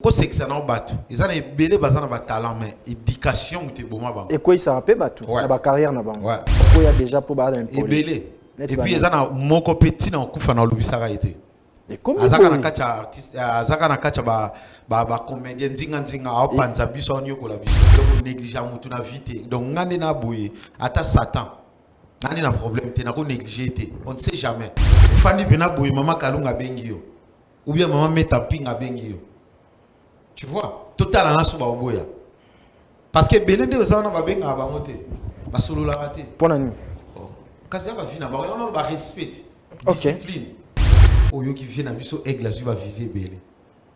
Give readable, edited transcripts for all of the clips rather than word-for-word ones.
Ko sexe na batu. Ils ont belé bazana ba talent mais éducation te boma ba. Et quoi ça rappelle batu. Na ba carrière na ba. Ouais. Quoi ya déjà pour ba un peu. Et belé. Et puis ils ont moko petit na kufa na lubisaka été. Et comment azaka na kacha artiste azaka na kacha ba comédien nzinga a panza biso onyo ko la biso. Donc négliger mutu na vite. Donc ngande na boye ata Satan. Nani na problème te na ko négliger te. On ne sait jamais. Fandi bena boye mama kalunga bengio. Ou bien maman metampinga bengio. Tu vois, total en asuba oboya. Parce que belende ozana ba benga ba moté. Ba solo la raté. Ponani. Kasi ba fina ba on ba respect. Discipline. Oyo qui vient na biso aigle azu va viser belé.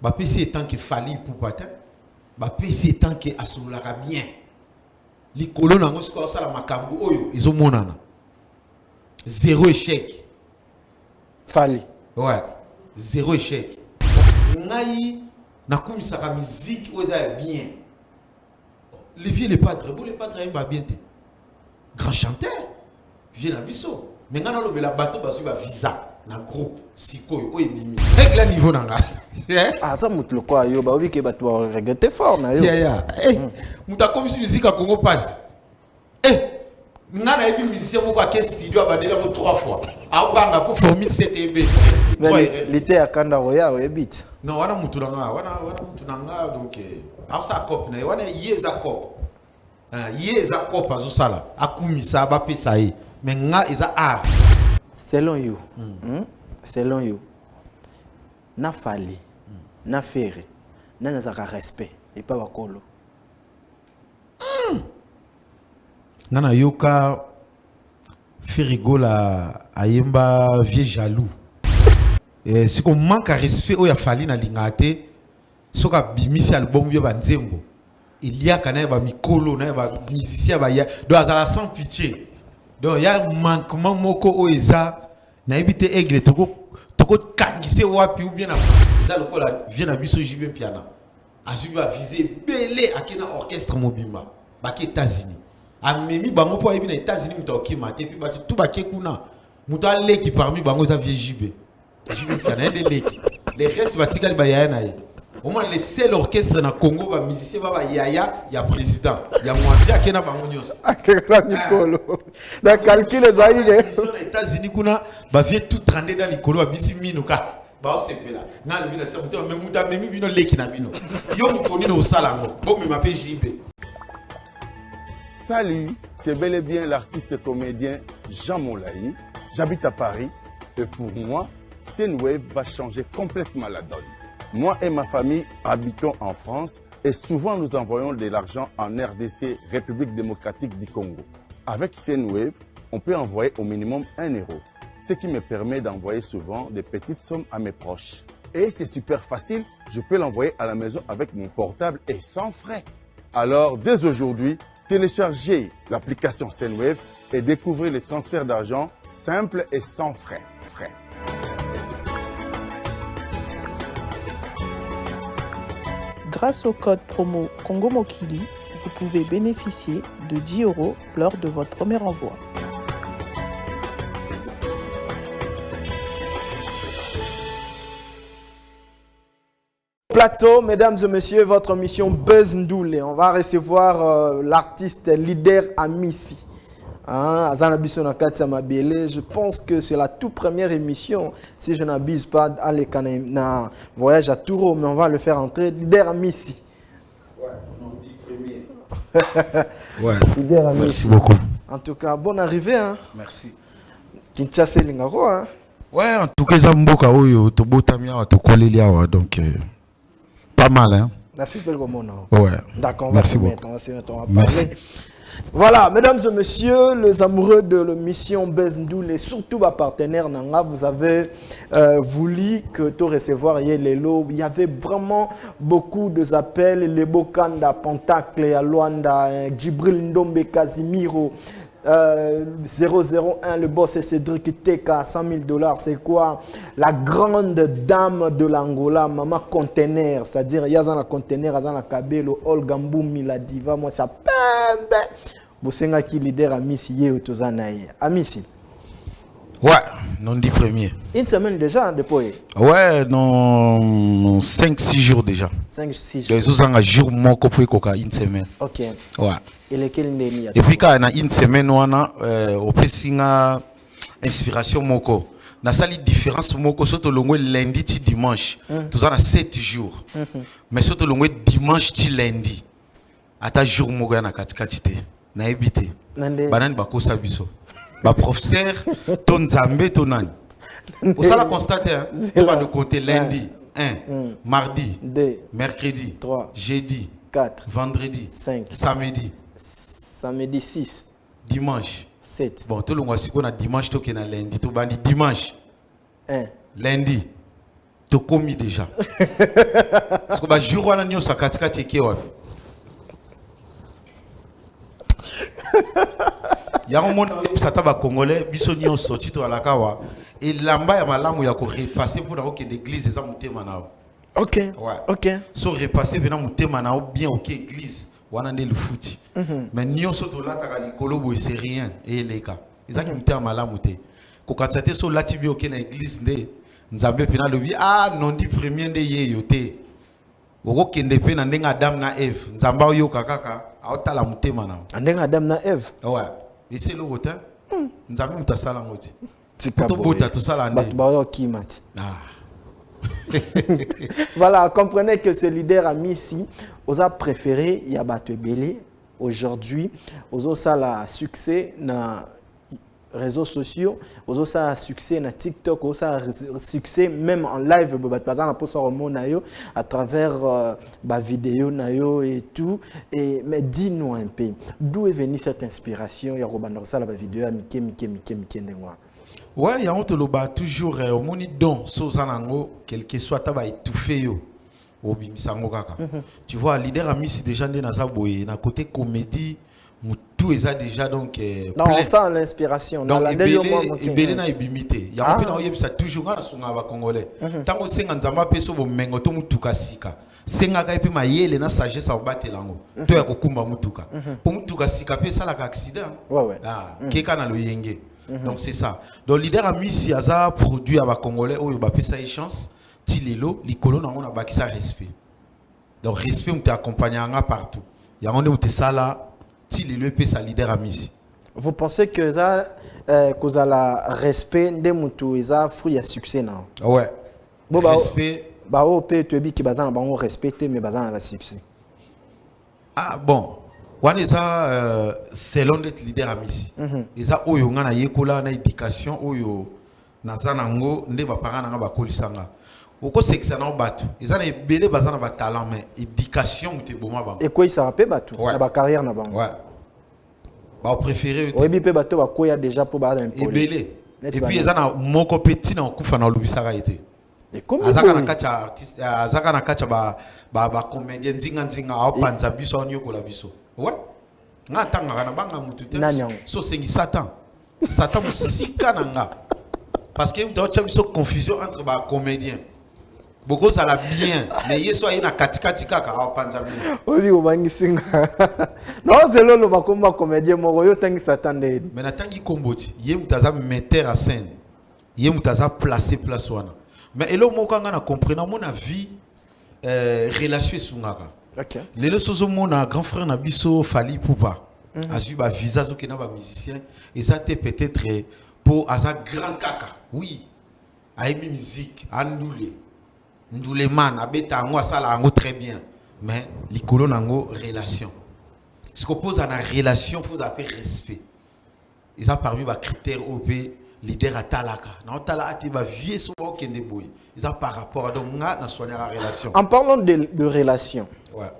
Ba PC tant que fali pour patin. Ba PC tant que asolo la bien. Li kolona ngo siko sala makambu oyo ezomonana. Zéro échec. Fali. Ouais. Zéro échec. Ngai na kumisaka musique oza bien. Les vieux les padres, les padres aiment bien te. Grand chanteur. Vieux na biso. Mais ngana lo bela bateau basu ba visa na groupe sikoyo o ebimi. Règle niveau nanga. Ah ça mutlo quoi yo ba obi ke bato regretter fort na yo. Yeah. Muta komisi musique à Congo passe. Ngana ebi musicien moko a studio abandela ko 3 fois. A banga pour former 7 EB. Mais l'été à Kanda Roya ebit. Non, wana mutu nanga donc asa cop na wana yeza cop. Yeza cop azosala akumisa ba pesa yi. Mais nga eza art. Selon you. Selon you. Na fali. Na ferre. Na zaka respect et pas bakolo. Nana yoka Ferigo la ayemba vieux jaloux. Et si on manque à respect au ya fali na lingate soka bimisi album yo banzembo il y a kana ba mikolo na ba musicien ba ya do azala sans pitié donc il y a manquement moko o eza na ebite aigle toko kangise wapi ou bien na eza lokola vient na biso jibe piano azu va viser belé akena orchestre mobimba ba ki États-Unis amemi bango po ebi na États-Unis mutoki mate puis ba tout ba ki kuna muto aleki parmi bango za vieux jibe. Les restes batikali ba yaya na ye. Au moins les seuls orchestres na Congo ba musicien ba yaya ya président. Ya mwambia kena bango nyos. Akela Nicolo. Na calcul les aïe. Aux États-Unis kuna ba vie tout trandé dans Nicolo ba bisi minuka. Ba osepela. Na le bino sabuto mais muta memi bino leki na bino. Yo mukoni no sala ngo. Bon me m'appelle JB. Salut, c'est bel et bien l'artiste comédien Jean Molayi. J'habite à Paris et pour moi Senwave va changer complètement la donne. Moi et ma famille habitons en France et souvent nous envoyons de l'argent en RDC, République démocratique du Congo. Avec Senwave, on peut envoyer au minimum 1 euro, ce qui me permet d'envoyer souvent des petites sommes à mes proches. Et c'est super facile, je peux l'envoyer à la maison avec mon portable et sans frais. Alors dès aujourd'hui, téléchargez l'application Senwave et découvrez les transferts d'argent simples et sans frais. Grâce au code promo Congo Mokili, vous pouvez bénéficier de 10 € lors de votre premier envoi. Plateau, mesdames et messieurs, votre mission Buzz Ndoule. On va recevoir l'artiste leader Amissi. Je pense que c'est la toute première émission, si je n'abuse pas, dans le voyage à Touro, mais on va le faire entrer. Leader Amissi. Ouais, on dit premier. Ouais, leader Amissi. Merci beaucoup. En tout cas, bonne arrivée. Hein. Merci. Kinshasa Lingaro. Hein. Ouais, en tout cas, Zamboka, donc pas mal. Hein. Merci beaucoup. Ouais. D'accord, on merci va beaucoup. On va se mettre, on va merci. Parler. Voilà, mesdames et messieurs, les amoureux de l'émission Buzz Ndoule et surtout ma partenaire Nanga, vous avez voulu que tout recevoir hier les lots. Il y avait vraiment beaucoup d'appels, les Bokanda, Pentacle, Luanda, Djibril Ndombe, Casimiro. 001, le boss est Cédric Teka, 100 000 $. C'est quoi? La grande dame de l'Angola, Maman Container, c'est-à-dire Yazana Container, Yazana Kabelo, Olga Mboumi, la diva, moi ça pembe. Bosenga qui leader Amissi, Yé Otozanaï. Amissi. Ouais, non dit premier. Une semaine déjà depuis. Ouais, non 5-6 jours déjà. 5-6 jours. Ils ont un jour mon copain coca une semaine. Ok. Ouais. Et lequel n'est et puis quand on a une semaine on peut signer inspiration moko. Na sali différence moko surtout le lundi ti dimanche. Tout ça 7 jours. Mais surtout le dimanche ti lundi. Ata jour moko na katikati te. Na ebité. Banane bakosa biso. Ba professeur ton Zambé ton nani. Au ça la constater hein. On va de côté lundi 1, mardi 2, mercredi 3, jeudi 4, vendredi 5, samedi 6, dimanche 7. Bon tout le monde siko na dimanche to ke na lundi to bandi dimanche 1, lundi to komi déjà. Parce que ba jour wana nyo sakatika cheke wapi. Il y a un monde qui s'attend congolais, biso nyo sorti to alakawa et lamba ya malamu ya ko repasser pour na que l'église eza mutema nao. OK. Ouais. OK. So repasser venant mutema nao bien OK église wana nde le foot. Mais nyo soto lata ka likolo bo c'est rien et les cas. Eza ki mutema malamu te. Ko katsate so lati bi OK na église nde nzambe pena lobi non di premier nde ye yote. Oko kende pe na ndenga Adam na Eve nzamba oyo kakaka aotala mutema nao. Ndenga Adam na Eve. Ouais. Et c'est le rotin. Nous avons mis ta salle en route. Voilà, comprenez que ce leader a mis ici, on a préféré Yabato Belé aujourd'hui, on a succès dans réseaux sociaux, on a succès dans TikTok, on a succès même en live, par exemple à travers la vidéo et tout. Mais dis-nous un peu, d'où est venue cette inspiration? Il y a la vidéo ouais, il y a toujours au moni don sozanango quel que soit taba étouffé yo au bimisango kaka. Tu vois leader a mis déjà dans sa boye na côté comédie tout est déjà donc non, on sent l'inspiration. Donc ebele na ebimité. Il y a un peu ça toujours na sunga ba congolais. Tango senga nzamba peso bo mengo to mutuka sika. Senga ka epi mayele na sagesse au batelango. To ya kokumba mutuka. Pour mutuka sika pe ça la accident. Ouais ouais. Ah, keka na lo yenge. Donc c'est ça. Donc leader a mis si aza produit à ba congolais oyo ba pesa chance tilelo likolo na on a ba kisa respect. Donc respect on t'accompagnera partout. Il y a on est ça là tilelo pe sa leader a mis. Vous pensez que ça cause la respect de mutu eza fruit à succès non? Ouais. Bon respect ba o pe to bi ki bazana ba on respecter mais bazana va succès. Ah bon. Wana eza selon d'être leader a mis. Eza oyo nga na yekola na éducation oyo nazanango nde ba parents nga ba kolisanga. Oko sexa na batu. Eza na ebele bazana ba talent mais éducation te boma ba. Et quoi ça rappelle batu na ba carrière na ba. Ouais. Ba préféré. Oui bi pe batu ba koya déjà pour ba impôt. Ebele. Et puis eza na moko petit na kufa na lobisaka été. Et comment azaka na kacha artiste azaka na kacha ba comédien nzinga a panza biso on yokola biso. Ouais. Nga tanga na banga mutu te. So sengi Satan. Satan musika nanga. Parce que tu as une confusion entre ba comédien. Beaucoup ça la bien, mais yeso ina katikati kaka a panza biso. Oui, o bangi singa. Non, c'est lolo ba komba comédien moko yo tangi Satan de. Mais na tangi komboti, ye mutaza metteur à scène. Ye mutaza placer place wana. Mais elo moko nga na comprendre mon avis relation sungaka. OK. Lelo sozo mona grand frère na biso Fali Poupa. Azu ba visa zo kena ba musicien et ça te peut-être pour asa grand kaka. Oui. Aimi musique, andoulé. Ndoulé man abeta ngo sala ngo très bien. Mais likolo nango relation. Ce qu'on pose à la relation, faut appeler respect. Ils ont parmi les critères OP leader à talaka. Na talaka ti ba vie so ba kende boy. Ils ont par rapport à donc na soigner la relation. En parlant de relation. Ouais.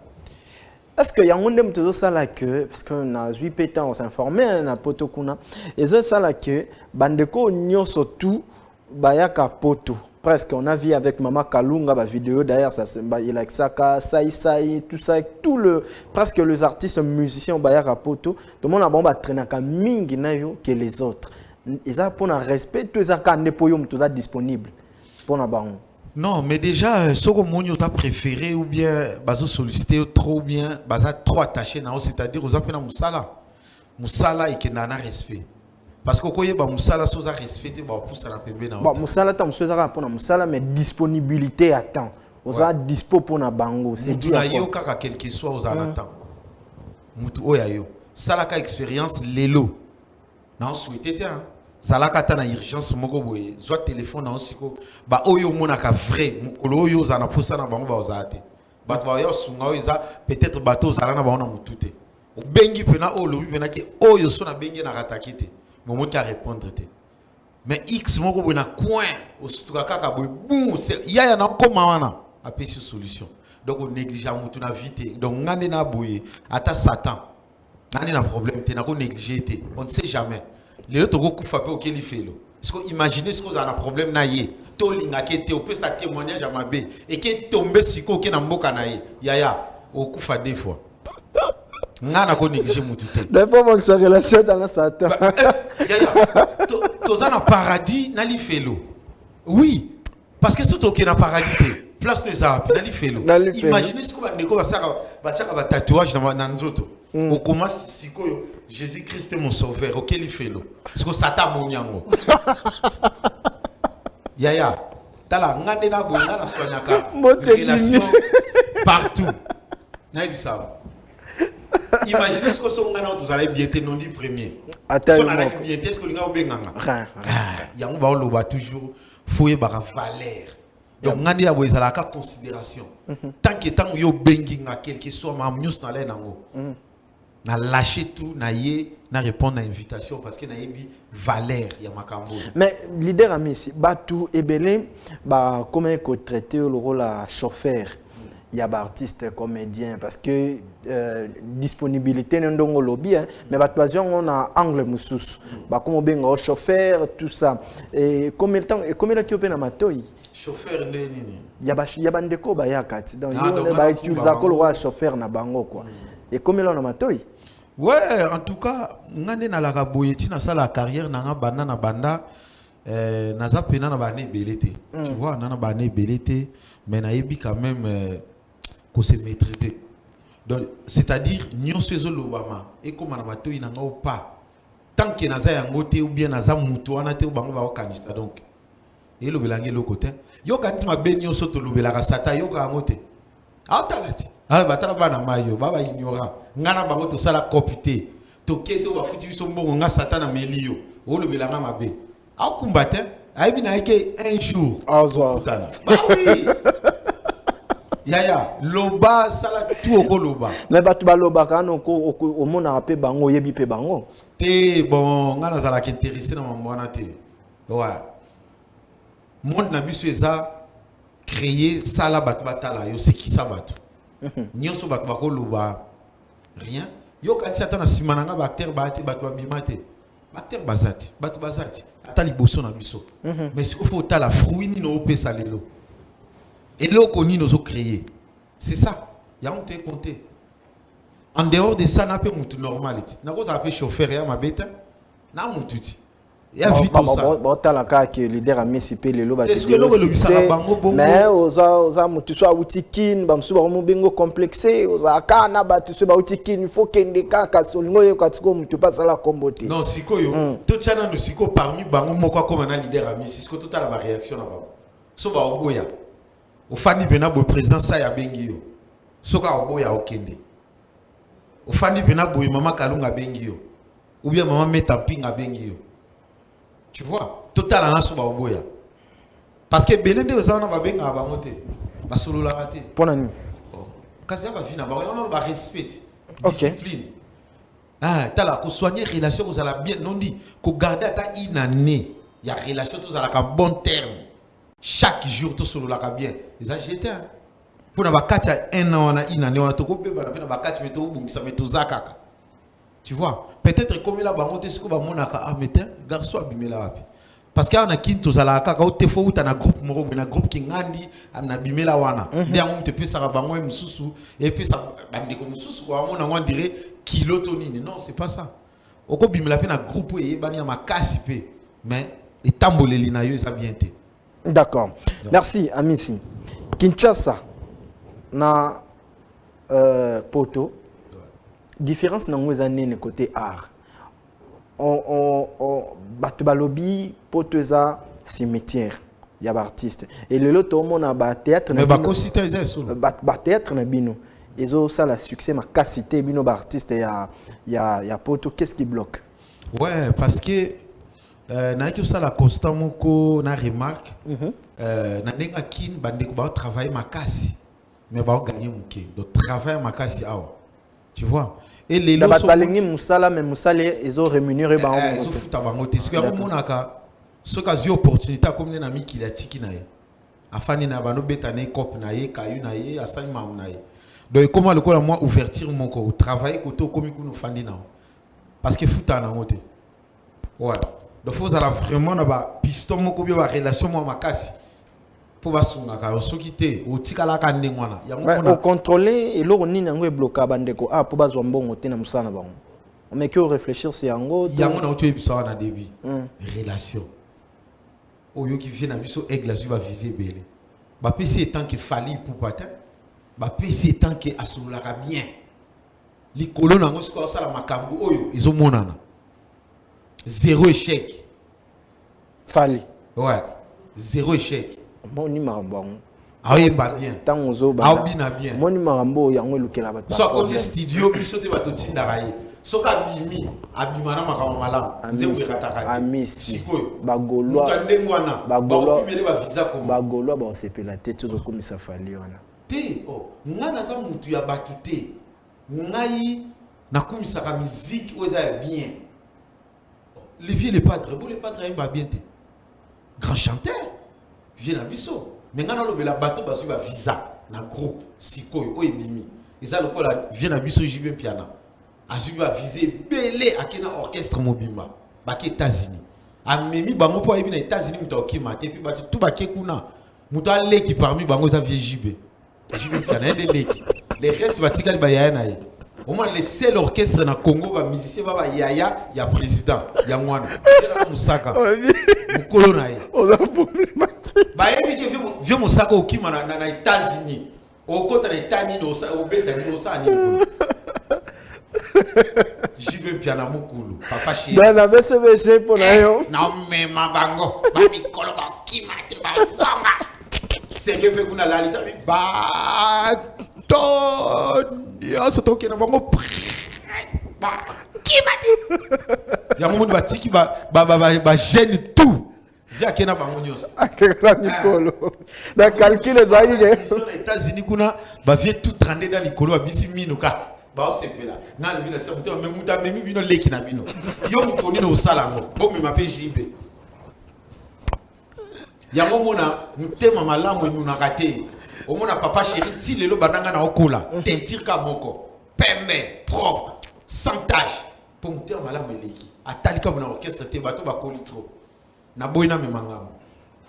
Est-ce qu'il y a un monde de ça là que parce qu'on a 8 pétants on s'informer na poto kuna et ça là que bandeko nyoso tout bayaka poto. Presque, on a vu avec Mama Kalunga, la vidéo d'ailleurs, ça c'est Baïla Saka, Saï, tout ça, presque les artistes musiciens, Bayaka Poto, tout le monde a bon traîner comme mingi que les autres. Ils ont pour un respect, tous les arcanes tout ça disponible pour un baron. Non, mais déjà, ce que mon t'a préféré ou bien bazo sollicité trop bien, baza trop attaché, c'est-à-dire aux appels à Moussala et qui n'a pas respect. parce que koye ba musala soza respecter ba poussa na pembe na bon musala ta musala pour na musala mais disponibilité à temps oza dispo pour na bango c'est dit à yo kaka quel que soit aux temps mutu oya yo salaka expérience lelo na souhaité te hein salaka ta na urgence moko boye soit téléphone na osiko ba oyo monaka vrai mukolo oyo za na poussa na bango ba ozate bato ba yo sunga oyo za peut-être bato zala na ba na mutute bengi pena o lobi pena ke oyo so na bengi na rataki te momo qui a répondre te mais x moko boye na coin o sutuka kaka boye boum ya na koma wana apesi solution donc on néglige mutu na vite donc ngande na boye ata satan nani na problème te na ko négliger te on ne sait jamais les autres go kufa pe okeli felo est-ce que imaginez ce que ça a un problème na ye to linga ke te o peut sa témoignage à mabe et que tomber siko ke na mboka na ye yaya o kufa deux fois ngana ko négliger mutu te d'après moi que sa relation dans la satan yaya to za na paradis na li felo oui parce que surtout que na paradis te place les arbres na li felo imaginez ce que ba ndeko ba saka ba tchaka ba tatouage na nzoto au commence sikoyo Jésus Christ est mon sauveur OK li felo parce que satan monyango yaya tala ngande na bo ngana soignaka relation partout na ibisa imaginez ce que son ngana tous allez bien te non dit premier son allait bien est-ce que linga obenganga yango ba loba toujours foyer ba valeur donc ngandi ya boyeza la ka considération tant que tant yo benginga quelque soit ma news na le nango na lâcher tout na yé na répondre à invitation parce que na yebi valeur ya makambo mais leader ami ici batu ebele ba comment ko traiter le rôle à chauffeur il y a artiste comédien parce que disponibilité ndongo lobby hein, mais batwazion on a angle mususu ba comme benga chauffeur tout ça et combien de temps et combien de kiopena matoi chauffeur nini ya ba ndeko ba yakati donc yo ba utiliser ko le roi chauffeur na bango quoi et combien là na matoi ouais en tout cas ngande na la boyeti na sala carrière na banda na banda naza pena na bane belete tu vois na bane belete mais na yebi quand même qu'on se maîtriser donc c'est-à-dire nyonso ezolobama et comme na matoi na ngo pas tant que naza yango te ou bien naza mutu wana te bango ba okanisa donc et le belange le côté yo kanti ma ben nyonso to lobelaka sata yo ka ngote atalati ala batala bana mayo baba ignorant ngana bango to sala copité to keto ba futi biso mbongo nga sata na melio o le belanga mabe akumbate aibi na yake un jour azwa bah oui yaya loba sala tout oko loba mais batu ba loba kana ko o mona pe bango yebi pe bango te bon ngana zala ki intéressé na mwana te ouais monde na biso eza créer sala batu batala yo c'est qui ça batu nyonso batu bako loba rien yo kati ata na simana nga ba acteur ba ate batu abimate acteur bazati batu bazati ata liboso na biso mais il faut ta la fruit ni no pesa lelo et loko ni nozo créer c'est ça ya on te compter en dehors de ça na pe mutu normal eti na ko za pe chauffeur ya mabeta na mutu ti ya vite ça bon tala ka que leader a mis pe lelo ba est-ce que loko le bisaka bango bongo mais oza mutu so autikin ba msu ba mo bengo complexé oza kana ba tu so ba autikin il faut kende kaka solingo yo katiko mutu pas la kombote non sikoyo to chana no siko parmi bango moko comme na leader a mis siko to tala ba réaction na bango so ba oboya au fani bena bo président ça ya bengi yo soka oboya okende au fani bena bo mama kalunga bengi yo ou bien maman metampinga bengi yo tu vois total en so ba oboya parce que belende za na ba benga ba moté ba solo la raté pona ni kasi ba vina ba on ba respect discipline ah tala ko soigner relation vous allez bien non dit ko garder ta une année ya relation tous à la bon terme chaque jour tout solo la bien ils a jeté pour na bakati un an na une année on a to ko beba na bakati meto bungisa meto zakaka tu vois peut-être comme là bango te siko ba monaka ah metin garçon abimela wapi parce que on a kinto zala kaka te fo uta na groupe moko na groupe ki ngandi na bimela wana ndia ngom te pesa bango mususu et puis ça bande ko mususu ko amona on dirait kilo to nini non c'est pas ça oko bimela pe na groupe e bani na makasi pe mais etamboleli na yo ça bien te. D'accord. Merci, Amisi. Kinshasa, na Poto, différence dans les années côté art. bato balobi poteza cimetière ya ba artiste et le lot au monde ba théâtre mais ba cosita eza solo ba théâtre na bino ezo ça la succès ma casité bino ba artiste ya poto qu'est-ce qui bloque? Ouais, parce que na ki ça la constant moko na remarque na nenga kin bande ko ba travailler makasi mais ba gagner muke donc travailler makasi awa tu vois et les lots ba balingi musala mais musala ezo rémunéré ba on ezo futa bango te ce que ya monaka ce cas eu opportunité comme na mi kilatiki na ye afani na bano betane cop na ye kayu na ye asani mam na ye donc comment le ko la moi ouverture mon ko travailler koto comme kuno fandi na parce que futa na ngote ouais donc faut ala vraiment na ba piston moko bi ba relation mo makasi pour basunga ka osokite otikala ka ndengwana ya mona contrôler et lo nini ngo e bloquer bandeko pour bazwa mbongo te na musana bango mais que réfléchir c'est yango na oto ebisa na début relation oyo qui vient na biso aigle va viser belé ba pesi tant que fali pour patin ba pesi tant que asulaka bien likolo na ngo siko sala makambu oyo ezomonana zéro échec fali ouais zéro échec moni marambo ah oui ba bien tant zo ba ah bien moni marambo yango lukela bato so côté studio biso te bato tinda raye soka bimi abimana makama malamu nzembo ekataka amisi sikoyo bagolwa mutandengwana bagolwa ba visa comme bagolwa ba sepela te tuzo komisa fali wana te ngana za mutu ya batu te ngai nakumisa ka musique oza bien les vieux les padres imba bien te grand chanteur vieux na biso mais ngana lobela bato basu ba visa na groupe sikoyo o ebimi eza lokola vieux na biso jibe piana azu va viser belé akena orchestre mobimba baki États-Unis amemi bango po ebi na États-Unis muta okima te puis bato tout baké kuna muta leki parmi bango za vieux jibe piana de leki les restes batikali ba yaya na ye au moins les seuls orchestres na Congo ba musicien ba yaya ya président ya mwana na musaka mukolo na ye oza problématique ba yebi ke vieux musaka okima na États-Unis okota na États-Unis au beta ni osani jibe piana mukulu papa chéri dans la BCBG pour na yo na mema bango ba mikolo ba okima te ba zonga c'est que pe kuna lalita mi ba ya soto ke na bango ba kimati ya monde batiki ba gêne tout via ke na bango nyos akela nikolo na calcul ezali les États-Unis kuna ba vie tout trandé dans likolo abisi minuka ba osepela na le bino sabuté mais muta memi bino leki na bino yo mukoni no salango bo me mape jibe yango mona ntema malamu enuna kate au mona papa chéri ti lelo bananga na okola teinture ka moko pembe propre sans tache pour ntema malamu eleki atalika na orchestre te bato ba koli trop na boyina memangamo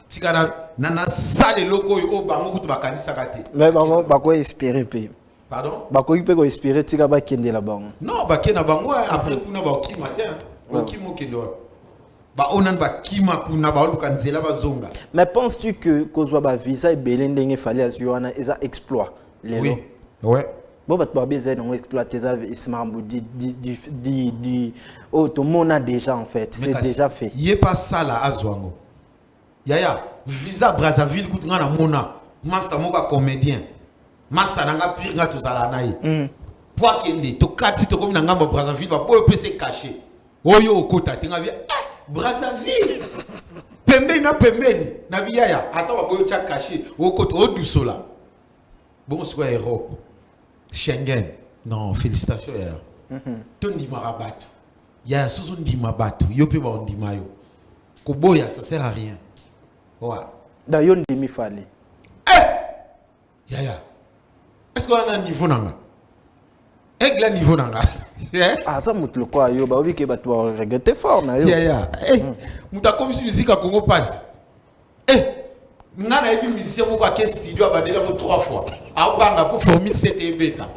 tikana na sale loko o bango kutu bakanisa kate mais bango bako espérer pe pardon bako ipe ko espérer tika ba kende la bango non ba kena bango après kuna ba okima te okimo kendo ba onan ba kima kuna ba luka nzela ba zonga. Mais penses-tu que kozwa ba visa e belendenge fali azuana eza exploit lelo? Oui. Ouais. Bon bat ba beza non exploiter ça ismambo di oh tout le monde a déjà en fait, c'est déjà fait. Yé pas ça là azwango. Yaya, visa Brazzaville coûte ngana mona, master moka comédien. Master nanga pire nga tozala nayi. Poa kende to kati to komi nanga Brazzaville ba boyo pese caché. Oyo okota tenga via Brazzaville. Pembeni na pembeni na biyaya ata ba boyo cha caché okota odusola. Bon c'est quoi Europe? Schengen. Non, félicitations ya. Tondi marabatu. Ya soso ndima batu, yo pe ba ondima yo. Koboya ça sert à rien. Ouais. D'ailleurs ndimi fali. Eh! Ya. Est-ce qu'on a un niveau nanga? Aigle niveau nanga. Ah ça mutlo kwa yo ba obi ke batu ba regretter fort na yo. Ya. Eh, muta comme si musique à Congo passe. Ngana ebi musicien moko a studio abandela ko 3 fois. A banga pour former cette bêta.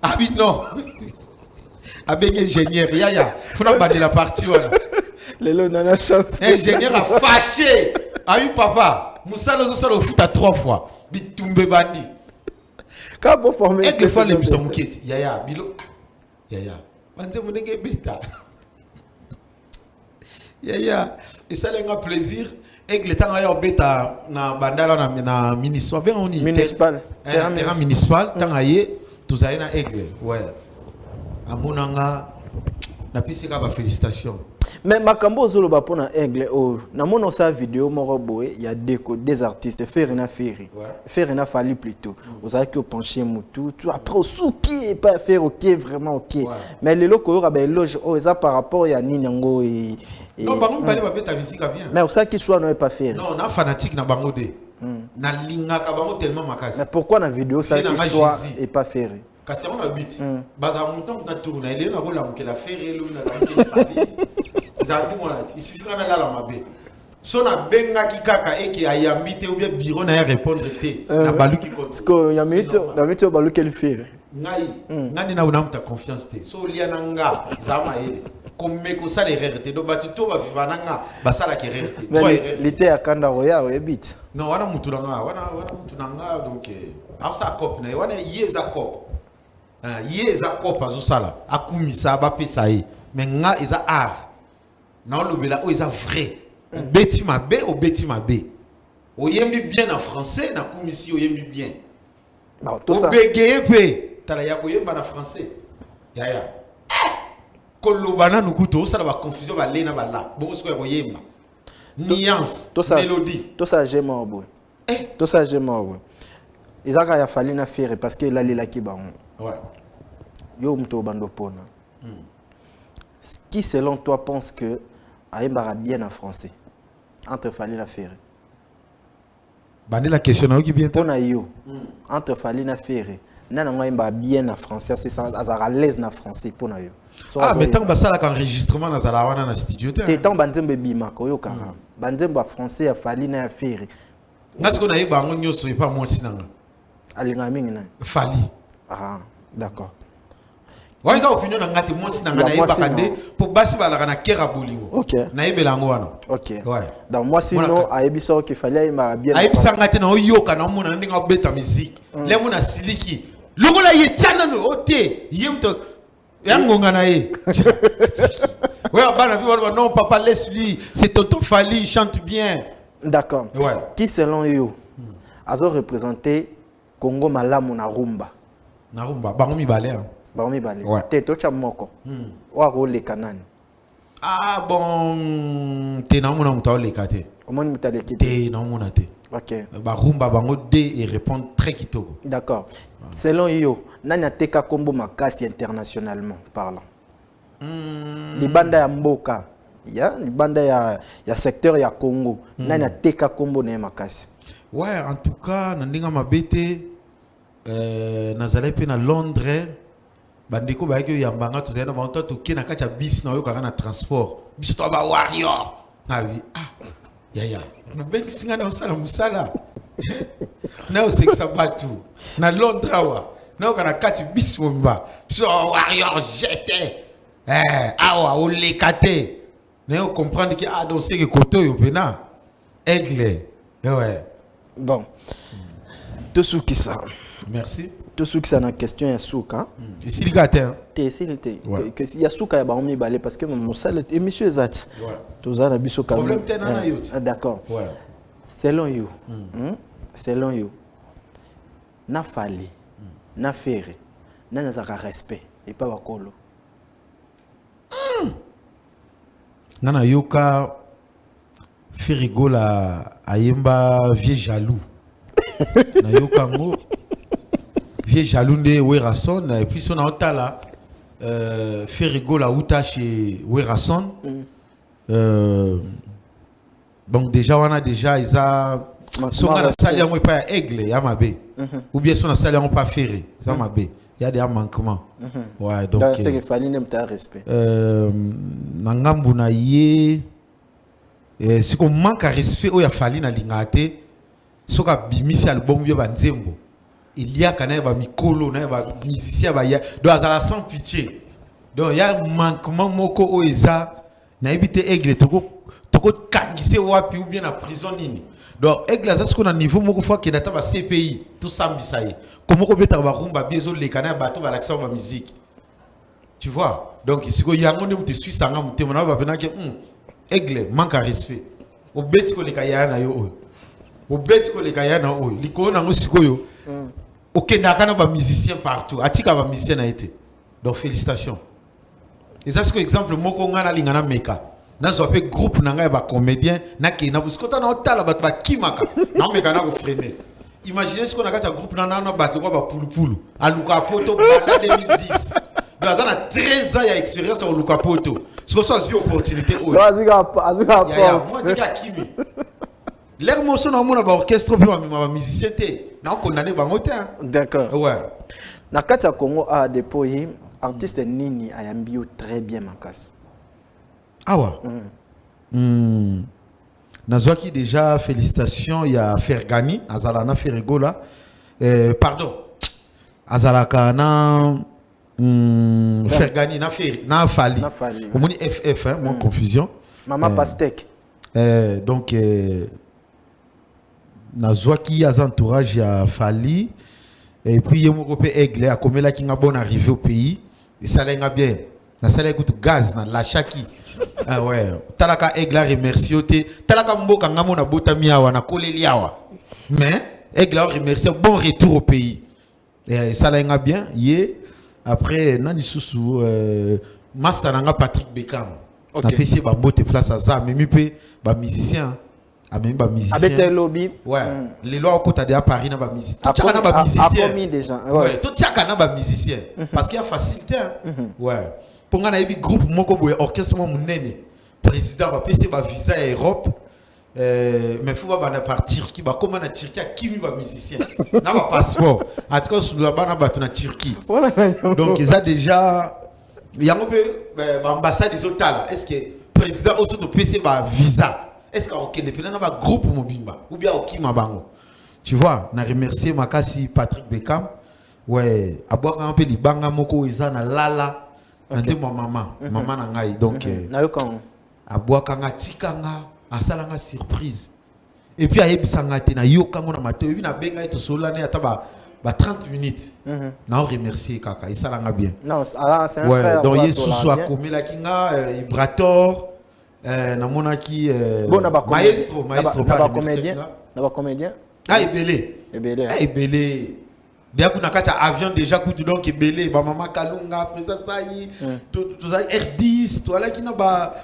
Ah oui non. Avec ingénieur ya. Faut pas bandela partie voilà. Lelo nana chance. Ingénieur a fâché. Ah oui papa, Moussa zo sala au foot à 3 fois. Bitumbe bandi. Quand pour former cette fois les musiciens muketi. Ya bilo. Ya. Banze monenge bêta. Et ça a un plaisir. Aigle tanga ya beta na bandala na municipal ben on municipal terrain municipal tanga ye tous na Aigle ouais amonanga na pisika ba félicitations. Mais makambo zolo ba pona Aigle o na mona sa vidéo moko boy il y a des artistes Ferina Ferry Ferina Fali plutôt vous avez que pencher mutu tu après souki et pas faire OK vraiment OK mais les locaux ba éloge oh ça par rapport ya nini ngo et non bango balé ba beta musique bien mais ça qui choix non pas faire non na fanatique na bango de na linga ka bango tellement makasi mais pourquoi na vidéo ça qui choix et pas faire kasi on a beat baza mutant na tourna ile na kola mukela Ferry lu na mukela Fali zaki mwana il suffit na la mabe so na benga ki kaka eke ayambite ou bien bureau na répondre té na balu ki compte parce que ya mito balu quel faire ngai ngani na unamta confiance té so lia na nga zama ele comme ko sala erreur té do batu to ba vivana nga basala ki erreur té mais l'été à kanda roya o ebit non wana mutu na nga wana mutu na nga donc asa cop na wana yeza cop yeza cop azo sala akumisa ba pesa yi mais nga eza art non le bela o eza vrai beti mabe o beti mabe o yembi bien en français na kumisi o yembi bien bon tout ça o begeye pe tala ya ko yemba na français ya kolobana nukuto o sala ba confusion ba lena ba la bon ko ko yemba nuance mélodie tout ça j'aime au bout tout ça j'aime au bout Isaka ya fali na faire parce que là la ki ba ouais yo mto bando pona qui selon toi pense que Aïmbara bien en français entre Fali na Ferry bande la question na qui bien pona yo entre Fali na Ferry nana Aïmbara bien en français c'est ça azara l'aise na français pona yo ah mais tant basala qu'enregistrement na zala wana na studio te tant banzembe bima ko yo kara banzembe français ya Fali na Ferry nasi ko na yeba ngo nyoso e pas moi sinanga alinga mingi na Fali ah d'accord ouais ça opinion na ngati moi sinanga na yeba kande pour basi bala na kera bolingo OK na yebela ngo wana OK ouais donc moi sinon ayebiso que fallait Aïmbara bien ayebisa ngati na oyoka na mona ndinga beta musique le mona siliki lokola ye tchana no ote yemto yangonga na ye ouais bana bi wala non papa laisse lui c'est tonton Fali il chante bien d'accord ouais qui selon you azo représenter Congo malamu na rumba bango mibale bango mibale ouais te tocha moko wa ko le kanani ah bon te na mona muta le kate omoni mutale kite te na mona te OK ba rumba bango de et répondre très kitoko d'accord selon yo nani ateka kombo makasi internationalement parlant libanda ya mboka ya libanda ya secteur ya Congo nani ateka kombo na makasi ouais en tout cas na ndinga mabete nazala pe na Londres bandeko ba ke yambanga to zena ba to kina kacha bis na yo kaka na transport biso to ba warrior na wi ya no bengi singa na osala musala na o seksa batu na Londres wa na o kana kachi bis momba biso warrior jete awa o lekate na o comprendre que donc c'est que koto yo pena Aigle ouais bon tout ce qui ça merci tout ce qui ça na question ya souka ici le gâteau te s'ilité que ya souka ya ba mi balé parce que mon salle et monsieur Zat tous na biso ka problème tena yo d'accord ouais selon you selon you na Fali na Ferry na zaka respect et pas bakolo nana yoka Firigo la ayemba vieux jaloux na yoka ngo vieux jaloux de Werason et puis son otala Firigo la uta chez Werason donc déjà on a déjà isa son na salle yango pas Aigle ya mabe ou bien son na salle yango pas Ferry ça mabe il y a des manquements ouais donc c'est que Fali n'aime pas respect na ngambu na ye si qu'on manque à respect o ya Fali na lingate soka bimisi album yo banzembo il y a kana ba mikolo na ba musicien ba ya do azala sans pitié donc il y a manquement moko o eza na ebité Aigle toko kangise wapi ou bien na prison nini donc Aigle ça ce qu'on a niveau moko fois que data ba CPI tout sambisa ye comment ko beta ba rumba biezo le kana bato ba l'accent ba musique tu vois donc si ko yango ne mutu suisse anga mutu na ba pena ke Aigle manque à respect. Au bête que les kayana yo. Au bête que les kayana yo. Liko na musikoyo. Ok, n'a pas musicien partout. Atika ba musicien a été. Donc félicitations. Et ça c'est exemple moko ngana lingana meka. Na zo pe groupe na nga ba comédien na ke na buskota na otala ba kimaka. Na meka na ko freiner. Imaginez ce qu'on a quand un groupe na battu quoi ba pulu. A Luka Poto banda 2010. Dans un 13 ans il y a expérience sur Luka Poto. Ce que soit une opportunité. Moi dis à Kimi. L'air morceau na mon orchestre puis ma musicien té. Na condamné bango té. D'accord. Ouais. Na kati ya Congo a déployé artiste nini ayambio très bien makasi. Ah ouais. Nazwaki déjà félicitations, il y a Fergani, Azalana Ferrigola. Pardon. Azalaka na Fergani na Fali. Au moins FF hein, mon confusion. Maman Pastek. Donc Nazwaki az entourage ya Fali et puis yemo pe Aigle a comme là qui nga bon arrivé au pays et ça l'a bien. Na ça écoute gaz na la chaki. Ah ouais, talaka Aigle remercie te, talaka mboka ngamo na botami awa na koleli awa. Mais Aigle remercie bon retour au pays. Et ça l'a bien, yé après nani susu master nanga Patrick Beckham. Na PC ba mbote place à ça, mais mi pe ba musicien. Ah même ba musicien. Avec un lobby. Ouais, les lois au côté de Paris na ba musicien. Tout chaka na ba musicien. A commis déjà. Ouais, tout chaka na ba musicien parce qu'il y a facilité. Ouais. Pour nga na yebi groupe moko boye orchestre mo munene président va passer ba visa à Europe mais faut ba na partir qui ba comment na Turquie kimi ba musicien na ba passeport en tout cas sur la bana ba na Turquie donc ils a déjà yango pe ba ambassade des hôtels est-ce que président aussi to passer ba visa est-ce que OK depuis na ba groupe mobimba ou bien okima bango tu vois na remercier makasi Patrick Beckham ouais aboka un peu libanga moko eza na lala. Okay. Maman nangai donc abwakanga tikanga asalanga surprise et puis ayebisanga te na yokango na mato et puis na benga to solane ata ba 30 minutes na remercier kaka isalanga bien non c'est un frère donc yesu soit comme la kinga Ibrator na monaki maestro pas comédien ah ebele bien qu'on a quatre avions déjà coûte donc belé ba maman Kalunga président Sayi tout ça R10 toi là qui n'a pas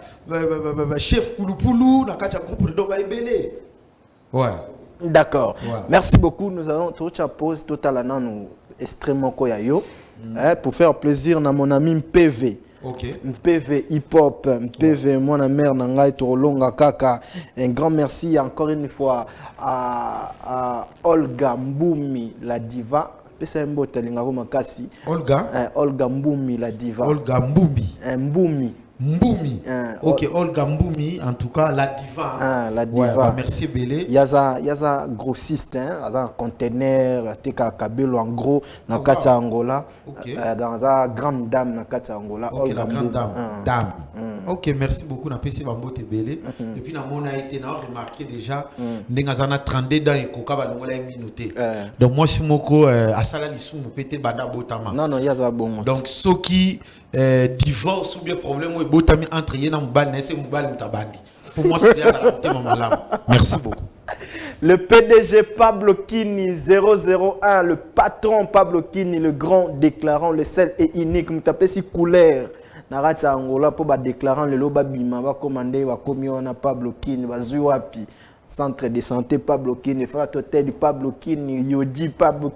chef Pulupulu na quatre groupe donc ba belé ouais d'accord merci beaucoup nous allons tout pause total nous extrêmement koyayo pour faire plaisir na mon ami PV. OK. PV hip hop, PV mon mère nangai Torolonga kaka. Un grand merci encore une fois à Olga Mboumi la diva. Pesa mbota linga makasi. Olga Mboumi la diva. Olga Mboumi. Mboumi. OK, Olga Mboumi en tout cas la diva. La diva. Ouais, merci Belé. Yaza grossiste un conteneur teka kabelo en gros na kata Angola. Dans la grande dame na kata Angola. OK, la grande dame. OK, merci beaucoup na PC Bambote Belé. Et puis na mona été na remarqué déjà ndenga zana 32 dans ekoka ba longola minuté. Donc moi si moko asala lisumu pété banda botama. Non, yaza bon. Donc ceux qui divorce ou bien problème ou botami entre yena mobali na ese mobali mutabandi. Pour moi c'est la côté malam. Merci beaucoup. Le PDG Pablo Kini 001, le patron Pablo Kini, le grand déclarant, le seul et unique, nous tapez si couleur. Narata Angola pour déclarant le loba bima va commander va commis Pablo Kini va zuapi centre de santé Pablo Kini frère hôtel Pablo Kini Yodi Pablo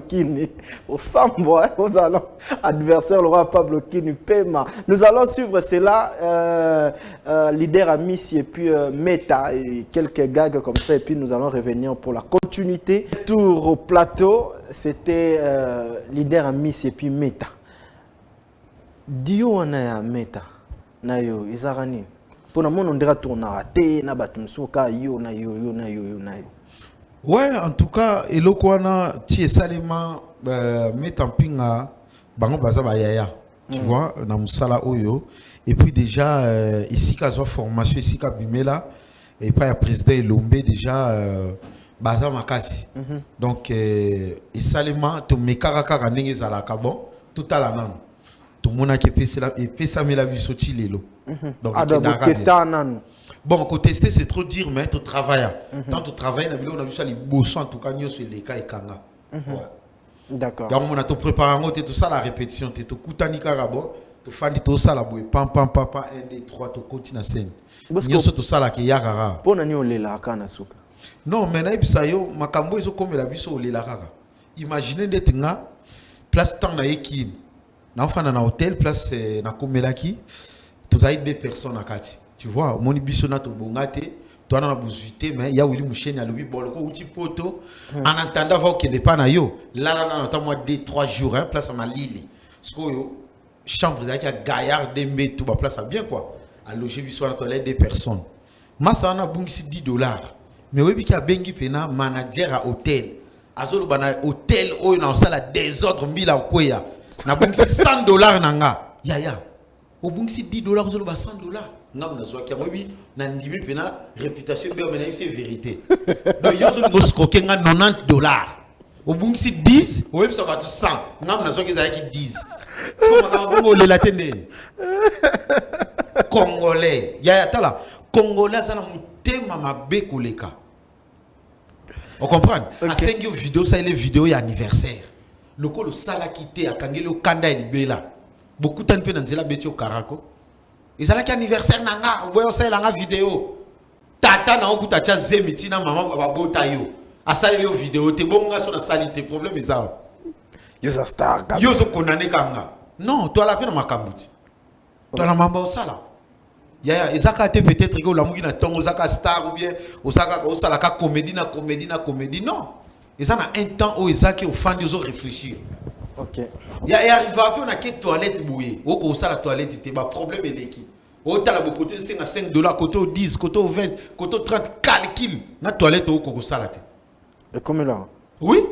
Kini au Sambo aux allons adversaire le roi Pablo Kini Pema. Nous allons suivre cela leader à Miss et puis Meta et quelques gags comme ça et puis nous allons revenir pour la continuité. Tour au plateau, c'était leader à Miss et puis Meta. Dio wana ya Meta na yo izarani pona mono ndira tourna raté na batumsuka yo na yo. Ouais, en tout cas eloko wana ti salima Meta mpinga bango baza ba yaya tu vois na musala oyo et puis déjà ici ka zo formation ici ka bimela et pas ya président Elombe déjà baza makasi donc salima to mekaka kaka ndenge zala ka bon tout à la nan tout le monde a pesa mais la biso ti lelo. Donc bon, qu'on tester c'est trop dire mais tu travailles. Tant tu travailles na bilo na biso les bosso en tout cas nyo sur les cas et kanga. D'accord. Donc on a tout préparé tout ça la répétition tu kutani karabo tu fandi tout ça la boue pam 1 2 3 tu continue scène. Nyo tout ça la ki yakara. Pour nani olela kana suka. Non mais na ibisa yo makambo izo comme la biso olela kaka. Imaginez d'être nga place temps na yeki. Na ofana na hôtel place na komelaki. Tu as 2 personnes à kati. Tu vois, mon biso na to bongate, toi na buzvité mais ya Willy Moucheni a lobi boloko outi poto en attendant voir que n'est pas na yo. Là attends moi 2-3 jours hein place à ma lili. Parce que yo chambre ça qui a gaillard dembe tout ba place à bien quoi. À loger biso na toilette 2 personnes. Ma ça na bungisi $10. Mais oui bi a bengi pena manager à hôtel. Azolo bana hôtel o na sala désordre mbila koya. Na bungisi $100 nanga. Ya. Au bout de $10, vous avez $100. Non, na ndimi pena réputation bien mais c'est vérité. Donc yo zo ngo scroquer nga $90. Au bout de 10, ouais ça va tout 100. Non, na zo ki za ki 10. Comment on le latende? Congolais. Ya tala. Congolais ça na mutema mabe koleka. On comprend? A 5 vidéo ça les vidéos ya anniversaire. Le ko le sala quitté a kangelo kanda libela. Beaucoup de temps dans la bêtise au Caracas. Ils allaient anniversaire nanga, ouais on sait la vidéo. Tata na okuta cha zemiti na maman baba botayo. Asa yo vidéo te bonga sur la salité problème ça. Yo za star. Yo zo konane kanga. Non, toi la peine makabuti. Toi la mamba au sala. Ya ezaka te peut-être que la mugi na tongo zaka star ou bien osaka osala ka comédie na comédie non. Ils en a un temps où ezaki au fan yo zo réfléchir. OK. Il arrive à peu na ke toilette bouillée. O ko ça la toilette était ba problème eleki. O tala bo côté c'est na $5 côté 10 côté 20 côté 30 calcul na toilette o ko ça la te. Et comme là. Oui.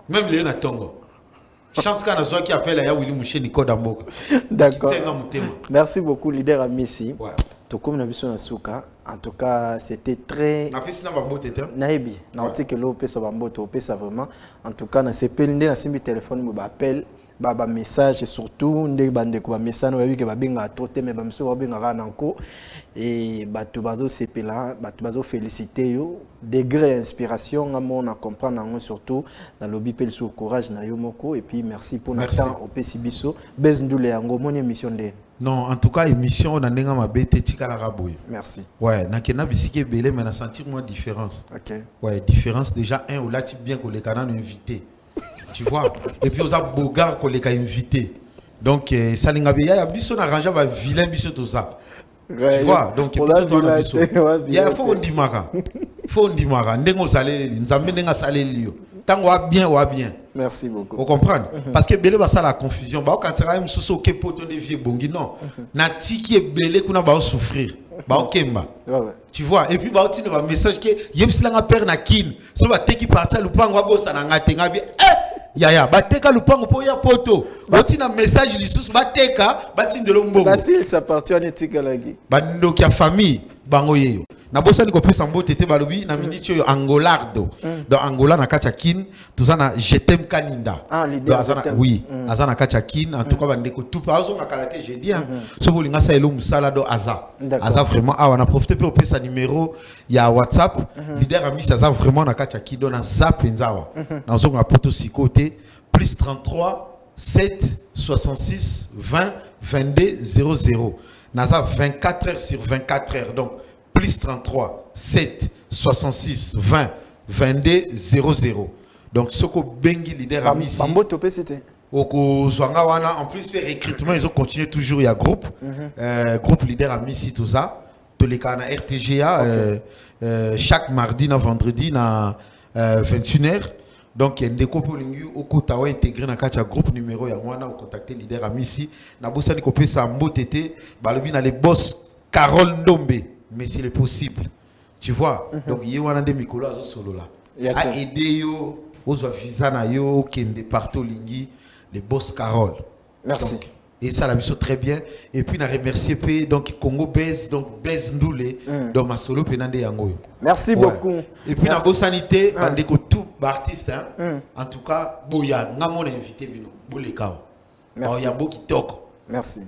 Même les na tongo. Chance kana zo qui appelle ya Willy Moucheni Kodamboka. D'accord. C'est un mutema. Merci beaucoup leader Amissi. Ouais. To comme na biso na suka. En tout cas, c'était très Na pisi na ba mbote te. Naibi, na otike lo pesa bamboto pesa vraiment. En tout cas, na sepel ndé na simbi téléphone mo ba appel, ba message et surtout ndé bande ko ba message no babi ke ba benga troté mais ba mso ba benga kana nko et bato bazo sepela, bato bazo féliciter yo, degré inspiration ngamo na comprendre ngo surtout na lobby pel sur courage na yo moko et puis merci pour notre temps au pesi biso Bez Ndule yango mon émission ndé. Non, en tout cas, émission, on a un ma bête tika la raboye. Merci. Ouais, na kena bisike belé, mais na sentir moins différence. Ok. Ouais, différence déjà un ou là tu bien que les canaux invité. Tu vois. Et puis on a bogar que les canaux invité. Donc ça l'ingabe ya biso na ranja ba vilain biso tout ça. Ouais, tu vois. Donc il faut on dit maka. Faut on dit maka. Ndengo salé, nzambe ndenga salé lio. Tant ou bien. Merci beaucoup. Vous comprenez? Parce que belé va ça la confusion. Bah quand tu as même sous que poton de vieux bongi non. Na tiki est belé qu'on a ba souffrir. Bah okemba. Tu vois? Et puis bah tu as un message que yebsila nga père na kin. So ba teki partir lupango bossa na ngate ngabi ya ba teka lupango po ya poto. Ba tu na message lisusu ba teka ba tindelo mbongo. Bah si ça partir en éthique lagi. Ba ndoki ya famille bango yeyo. Na bossa ni ko pesa mbote te balobi na minute yo angolardo. Donc Angola na kacha kin, tout ça na je t'aime Kaninda. Ah l'idée oui, azana kacha kin en tout cas ba ndeko tout pas on a karaté jeudi hein. So bolinga sa elo musala do aza. Aza vraiment on a profité pour pesa numéro ya WhatsApp, leader ami ça vraiment na kacha kin na zap nzawa. Na zo na poto sikoté plus 33 7 66 20 22 00. Naza 24 heures sur 24 heures donc plus 33 7 66 20 22 00. Donc ce que bengi leader ami ici. Bambo topé c'était. Oko zwanga wana en plus faire recrutement ils ont continué toujours il y a groupe groupe leader ami ici tout ça tous les cas na RTGA chaque mardi na vendredi na 21h. Donc ndeko polingi okota wa intégrer na kacha groupe numéro ya wana ou contacter leader ami ici na bossa ni kopé sa mbotete balobi na les boss Carole Ndombe. Mais c'est possible. Tu vois? Donc, il y a un des micros à solo là. A aider yo, aux visa na yo, kende partout lingi, les boss Carole. Merci. Donc, et ça la mission très bien. Et puis, on a remercié donc Congo Bez, donc Bez Ndule, dans ma solo penande yango. Merci beaucoup. Et puis, dans la sanité, bandeko tout artiste, hein. En tout cas, boya, n'a mon invité bino, bolekao. Merci. Yambo kitoko. Merci.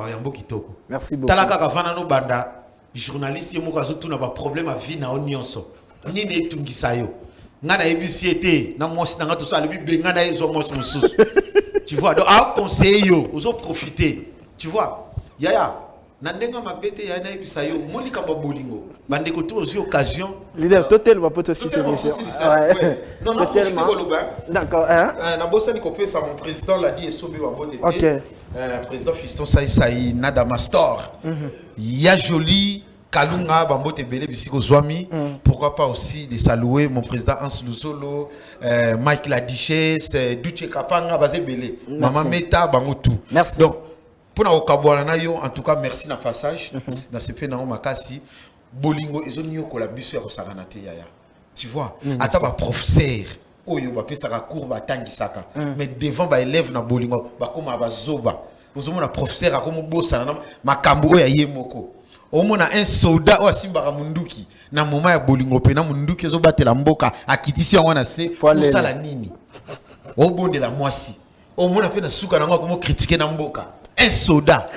Yambo kitoko. Merci beaucoup. Talaka kavana no banda journaliste yemo kazo tuna ba problème a vie na onionso. Nini etungisa yo. Ngana ebisiete na mosi na ngato sala bi ngana ezo mosi mususu. Tu vois, donc à conseiller yo, aux autres profiter. Tu vois. Yaya Nandenga mabete ya na ebisa yo, moni kamba bolingo. Bande ko to aux occasion. Leader total va peut aussi cette mission. Non non, d'accord, hein. Na bossa ni kopé ça mon président l'a dit et sobi wa bote. OK. Président Fiston Saï Nada Mastor. Ya joli Kalunga Bambote Bele Bisiko Zwami. Pourquoi pas aussi de saluer mon président Hans Luzolo, Mike La Duchesse, Duche Kapanga Bazé Bele. Maman Meta Bangotu. Merci. Donc pour na okabwana yo en tout cas merci na passage na CP na makasi bolingo ezoni yo kola biso ya kosakana te yaya. Tu vois, ata ba professeur oyo ba pesa ka cours ba tangisaka mais devant ba élève na bolingo ba koma ba zoba. Ozomona professeur akomo bosa na makambo ya yemoko. Omona un soldat o asimba munduki na moma ya bolingo pe na munduki zo batela mboka akitisi yango na se pour sala nini. O bonde la mwasi. Omona pe na suka na ngo komo critiquer na mboka. Un soldat.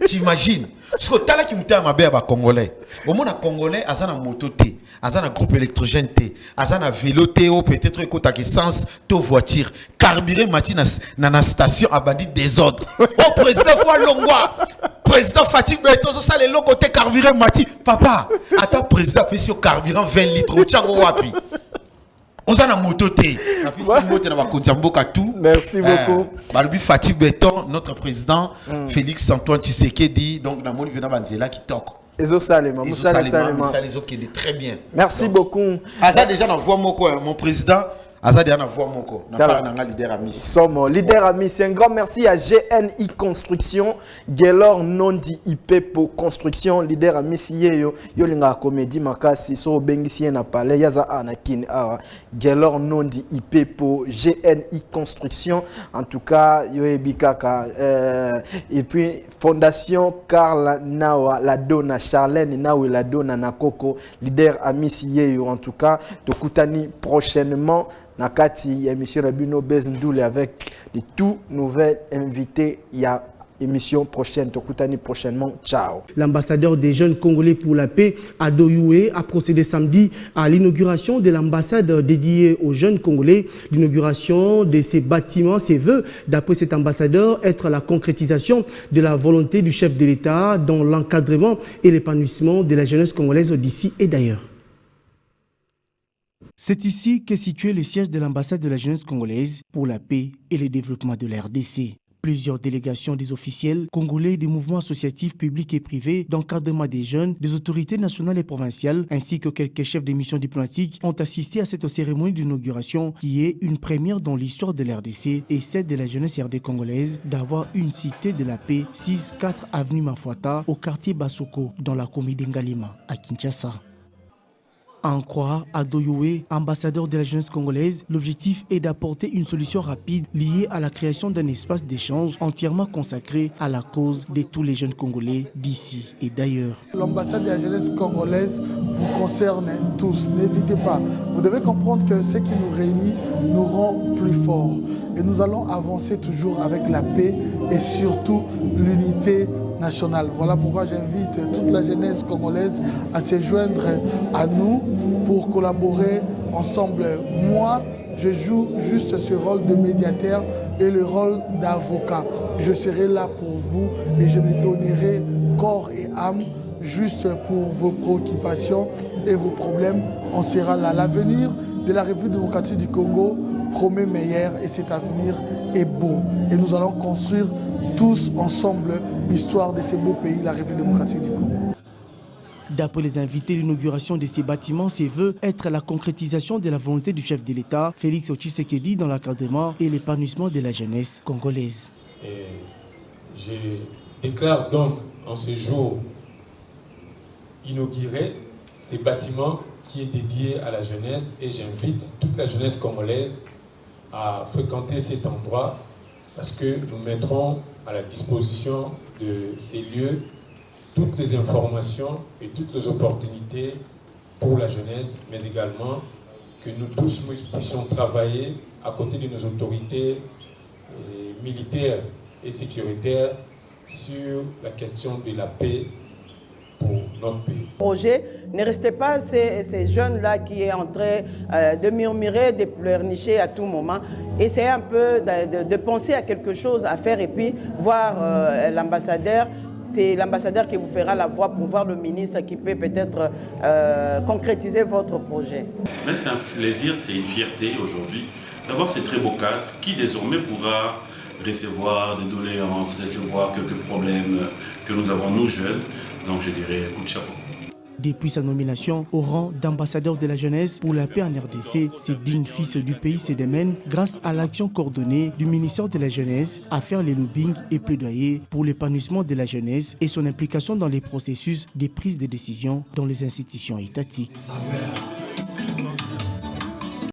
Tu imagines? Ce que tala ki muta mabe ya ba congolais. Omona congolais azana moto te, azana groupe électrogène te, azana vélo te ou peut-être écouta essence to voiture. Carburé mati na station abandi désordre. Oh président fois Longwa. Président Fatih Beto so sale lo côté carburé mati. Papa, attends président pesi carburant 20 litres au tchango wapi. On a une moto T. Merci beaucoup. Balubi Fatih Beton, notre président Félix Antoine Tshisekedi, donc dans mon vena banzela qui toque. Ezo Salema, très bien. Merci beaucoup. Aza déjà na voix mon président. Azadi ana voix moko na part na leader ami. Somo leader ami, c'est un grand merci à GNI Construction, Gelor Nondi IP pour construction leader ami siye yo linga comédie makasi so bengisi na palais yaza anakin Gelor Nondi IP pour GNI Construction en tout cas yo ebikaka et puis Fondation Karl Nawa la dona Charlène Nawa la dona na Koko leader ami siye en tout cas tokutani prochainement Nakati émission Rabino Bezndoule avec les tout nouvelles invités. Il y a émission prochaine, Tokutani prochainement. Ciao. L'ambassadeur des jeunes congolais pour la paix à Doyoué a procédé samedi à l'inauguration de l'ambassade dédiée aux jeunes congolais. L'inauguration de ces bâtiments, ses vœux, d'après cet ambassadeur, être la concrétisation de la volonté du chef de l'État dans l'encadrement et l'épanouissement de la jeunesse congolaise d'ici et d'ailleurs. C'est ici qu'est situé le siège de l'ambassade de la jeunesse congolaise pour la paix et le développement de la RDC. Plusieurs délégations des officiels congolais, des mouvements associatifs publics et privés, d'encadrement des jeunes, des autorités nationales et provinciales, ainsi que quelques chefs de missions diplomatiques ont assisté à cette cérémonie d'inauguration qui est une première dans l'histoire de la RDC et celle de la jeunesse RD congolaise d'avoir une cité de la paix 6-4 avenue Mafuata au quartier Basoko dans la commune d'Ngalima à Kinshasa. À en croire à Doyoué, ambassadeur de la jeunesse congolaise, l'objectif est d'apporter une solution rapide liée à la création d'un espace d'échange entièrement consacré à la cause de tous les jeunes Congolais d'ici et d'ailleurs. L'ambassade de la jeunesse congolaise vous concerne tous, n'hésitez pas. Vous devez comprendre que ce qui nous réunit nous rend plus forts. Et nous allons avancer toujours avec la paix et surtout l'unité nationale. Voilà pourquoi j'invite toute la jeunesse congolaise à se joindre à nous pour collaborer ensemble. Moi, je joue juste ce rôle de médiateur et le rôle d'avocat. Je serai là pour vous et je me donnerai corps et âme juste pour vos préoccupations et vos problèmes. On sera là. L'avenir de la République démocratique du Congo promet meilleur et cet avenir est beau. Et nous allons construire tous ensemble l'histoire de ce beau pays, la République démocratique du Congo. D'après les invités, l'inauguration de ces bâtiments se veut être la concrétisation de la volonté du chef de l'État, Félix Tshisekedi, dans l'encadrement et l'épanouissement de la jeunesse congolaise. Et je déclare donc en ce jour inauguré ces bâtiments qui est dédié à la jeunesse et j'invite toute la jeunesse congolaise à fréquenter cet endroit parce que nous mettrons à la disposition de ces lieux toutes les informations et toutes les opportunités pour la jeunesse, mais également que nous tous puissions travailler à côté de nos autorités militaire et sécuritaire sur la question de la paix pour notre pays. Projet, ne restez pas ces jeunes-là qui est en train de murmurer, de pleurnicher à tout moment. Essayez un peu de penser à quelque chose à faire et puis voir l'ambassadeur. C'est l'ambassadeur qui vous fera la voix pour voir le ministre qui peut peut-être concrétiser votre projet. Mais c'est un plaisir, c'est une fierté aujourd'hui d'avoir ces très beaux cadres qui désormais pourra recevoir des doléances, recevoir quelques problèmes que nous avons nous jeunes. Donc je dirais coup de chapeau. Depuis sa nomination au rang d'ambassadeur de la jeunesse pour la paix en RDC, ce digne fils du pays se démène grâce à l'action coordonnée du ministère de la jeunesse à faire les lobbying et plaidoyer pour l'épanouissement de la jeunesse et son implication dans les processus de prise de décision dans les institutions étatiques.